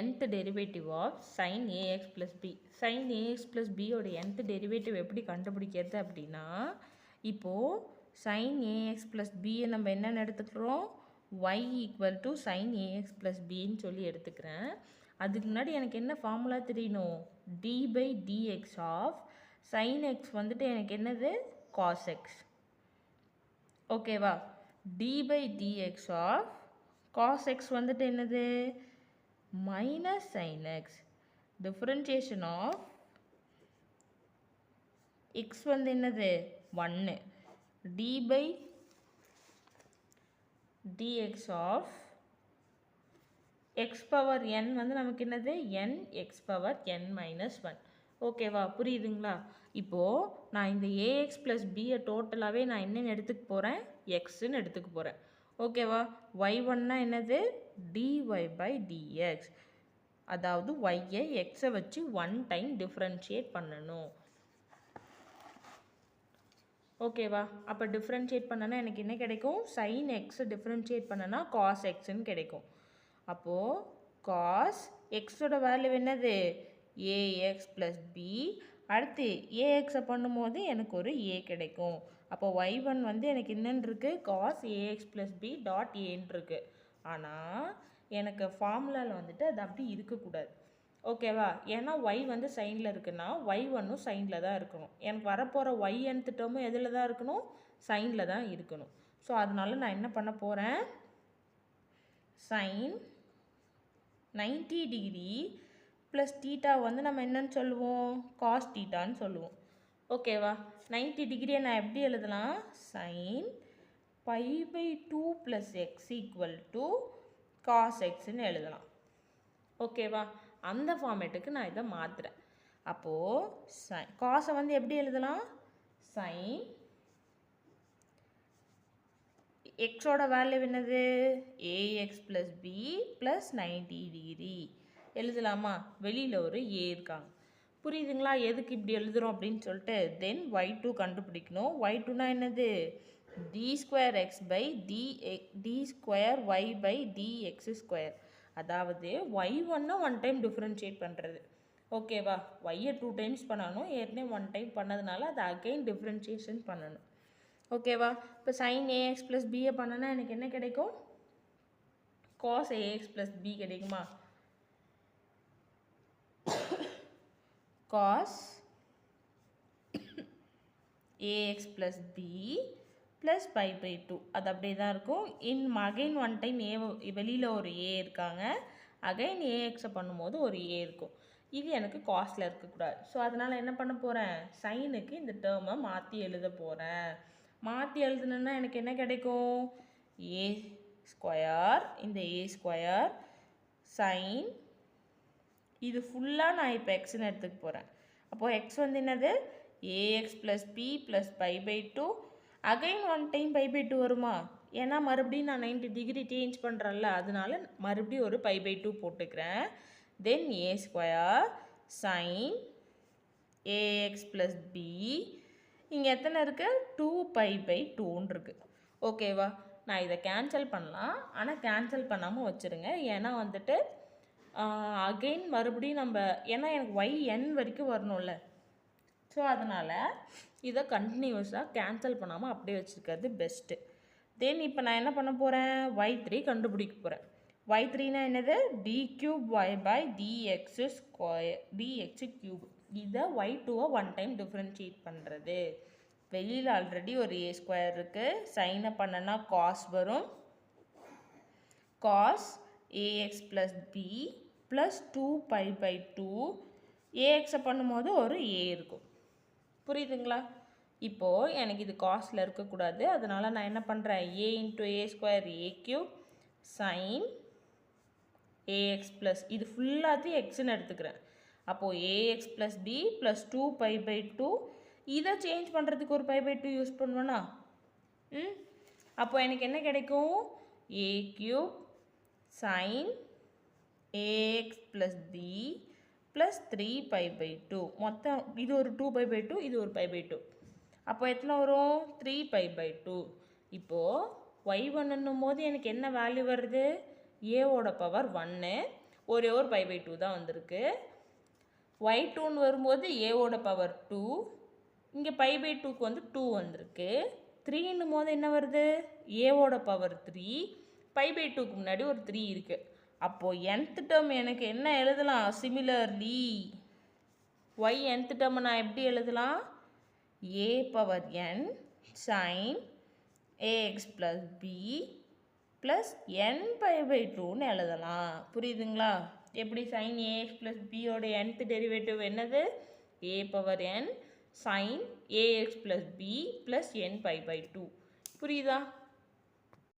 nth derivative of sin ax plus b. sin ax plus b ஓட nth derivative எப்படி கண்டுபிடிக்கிறது அப்படின்னா, இப்போது sin ax plus b நம்ம என்னென்னு எடுத்துக்கிறோம், y equal to sin ax plus bன்னு சொல்லி எடுத்துக்கிறேன். அதுக்கு முன்னாடி எனக்கு என்ன ஃபார்முலா தெரியணும், d by dx of sin x வந்துட்டு எனக்கு என்னது cos x. ஓகேவா, d by dx of cos x வந்துட்டு என்னது minus sin x. differentiation of x வந்து என்னது 1. d by dx of x power n வந்து நமக்கு என்னது n x power n minus 1. ஓகேவா, புரியுதுங்களா? இப்போது நான் இந்த ax plus b டோட்டலாகவே நான் என்னென்னு எடுத்துக்க போகிறேன், xன்னு எடுத்துக்க போகிறேன். ஓகேவா, y1னா என்னது dy by dx. அதாவது y-ஐ x-ஐ வச்சு 1 டைம் டிஃப்ரென்ஷியேட் பண்ணணும். ஓகேவா, அப்போ டிஃப்ரென்ஷியேட் பண்ணனா எனக்கு என்ன கிடைக்கும், sin x டிஃப்ரென்ஷியேட் பண்ணனா cos xன்னு கிடைக்கும். அப்போது cos x-ஓட வேல்யூ என்னது ax plus b. அடுத்து ax பண்ணும்போது எனக்கு ஒரு a கிடைக்கும். அப்போ y1 வந்து எனக்கு என்னன்னு இருக்குது, cos ax plus b dot aன்னு இருக்குது. ஆனால் எனக்கு ஃபார்முலாவில் வந்துட்டு அது அப்படி இருக்கக்கூடாது. ஓகேவா, ஏன்னா y வந்து சைனில் இருக்குன்னா y1ம் சைனில் தான் இருக்கணும். எனக்கு வரப்போகிற y nth டேர்மும் எதில் தான் இருக்கணும், சைனில் தான் இருக்கணும். ஸோ அதனால நான் என்ன பண்ண போகிறேன், sin 90 டிகிரி ப்ளஸ் தீட்டா வந்து நம்ம என்னன்னு சொல்லுவோம், காஸ் தீட்டான்னு சொல்லுவோம். ஓகேவா, 90 டிகிரியை நான் எப்படி எழுதலாம், sin pi by 2 plus x equal to cos xன்னு எழுதலாம். ஓகேவா, அந்த ஃபார்மேட்டுக்கு நான் இதை மாற்றுறேன். அப்போது காசை வந்து எப்படி எழுதலாம், sin எக்ஸோட வேல்யூ என்னது ax plus b plus 90 degree எழுதலாமா, வெளியில் ஒரு a இருக்காங்க. புரியுதுங்களா எதுக்கு இப்படி எழுதுகிறோம் அப்படின்னு சொல்லிட்டு. தென் y2 கண்டுபிடிக்கணும். y2னா என்னது d square x by d square y by dx square. அதாவது y1னா 1 டைம் டிஃப்ரென்ஷியேட் பண்ணுறது. ஓகேவா, y-ஐ 2 டைம்ஸ் பண்ணணும், ஏற்கனவே 1 டைம் பண்ணதுனால அதை அகைன் டிஃப்ரென்ஷியேஷன் பண்ணணும். ஓகேவா, இப்போ sin ax plus b பண்ணனா எனக்கு என்ன கிடைக்கும், cos ax plus b கிடைக்குமா, cos ax plus b plus pi by 2 அது அப்படியே தான் இருக்கும். அகைன் 1 டைம் வெளியில் ஒரு a இருக்காங்க, அகைன் ax பண்ணும்போது ஒரு a இருக்கும். இது எனக்கு காஸ்டில் இருக்கக்கூடாது. ஸோ அதனால் என்ன பண்ண போகிறேன், சைனுக்கு இந்த டேர்மை மாற்றி எழுத போகிறேன். மாற்றி எழுதுனா எனக்கு என்ன கிடைக்கும், a ஸ்கொயர், இந்த a ஸ்கொயர் சைன், இது ஃபுல்லாக நான் இப்போ எக்ஸ்ன்னு எடுத்துக்க போகிறேன். அப்போது எக்ஸ் வந்து என்னது ax plus p plus pi by 2. Again 1 time pi by 2 வருமா, ஏன்னா மறுபடியும் நான் 90 டிகிரி சேஞ்ச் பண்ணுறேன்ல, அதனால மறுபடியும் ஒரு pi by 2 போட்டுக்கிறேன். தென் a square sine ax plus b. இங்கே எத்தனை இருக்குது, 2 pi by 2ன்னு இருக்குது. ஓகேவா, நான் இதை கேன்சல் பண்ணலாம், ஆனால் கேன்சல் பண்ணாமல் வச்சுருங்க. ஏன்னா வந்துட்டு அகெயின் மறுபடியும் நம்ம, ஏன்னா எனக்கு yn வரைக்கும் வரணும்ல, ஸோ அதனால் இதை கண்டினியூஸாக கேன்சல் பண்ணாமல் அப்படியே வச்சுருக்கிறது பெஸ்ட்டு. தென் இப்போ நான் என்ன பண்ண போகிறேன், y3 கண்டுபிடிக்க போகிறேன். y3னா என்னது d cube y by dx square dx cube. இதை y2-ஐ 1 டைம் டிஃப்ரென்ஷியேட் பண்ணுறது. வெளியில் ஆல்ரெடி ஒரு a ஸ்கொயர் இருக்குது, சைனை பண்ணனா காஸ் வரும், cos ax plus b plus 2 pi by 2. ax பண்ணும்போது ஒரு a இருக்கும். புரியுதுங்களா, இப்போது எனக்கு இது காஸ்டில் இருக்கக்கூடாது, அதனால் நான் என்ன பண்ணுறேன், a into a square a cube sine ax plus, இது ஃபுல்லாத்தையும் எக்ஸ்ன்னு எடுத்துக்கிறேன். அப்போது ax plus b plus 2 pi by 2. இதை சேஞ்ச் பண்ணுறதுக்கு ஒரு pi by 2 யூஸ் பண்ணுவேன்னா, அப்போ எனக்கு என்ன கிடைக்கும், a cube sin ax plus b plus 3 pi by 2. மொத்தம் இது ஒரு 2 pi by 2, இது ஒரு pi by 2. அப்போ எத்தனை வரும், 3 pi by 2. இப்போது y1 என்னும் போது எனக்கு என்ன வேல்யூ வருது, a ஓட பவர் 1, ஒரே ஒரு பை பை 2 தான் வந்திருக்கு. y2ன்னு வரும்போது ஏவோட பவர் 2, இங்கே பை பை 2க்கு வந்து 2 வந்திருக்கு. 3ன்னும் போது என்ன வருது, ஏவோட பவர் 3, பை பை 2க்கு முன்னாடி ஒரு 3 இருக்குது. அப்போது nth டேர்ம் எனக்கு என்ன எழுதலாம், சிமிலர்லி y nth டேர்ம் நான் எப்படி எழுதலாம், a power n sin ax plus b plus n pi by 2ன்னு எழுதலாம். புரியுதுங்களா? எப்படி sin ax plus b ஓட nth டெரிவேட்டிவ் என்னது, a power n sin ax plus b plus n pi by 2. புரியுதா?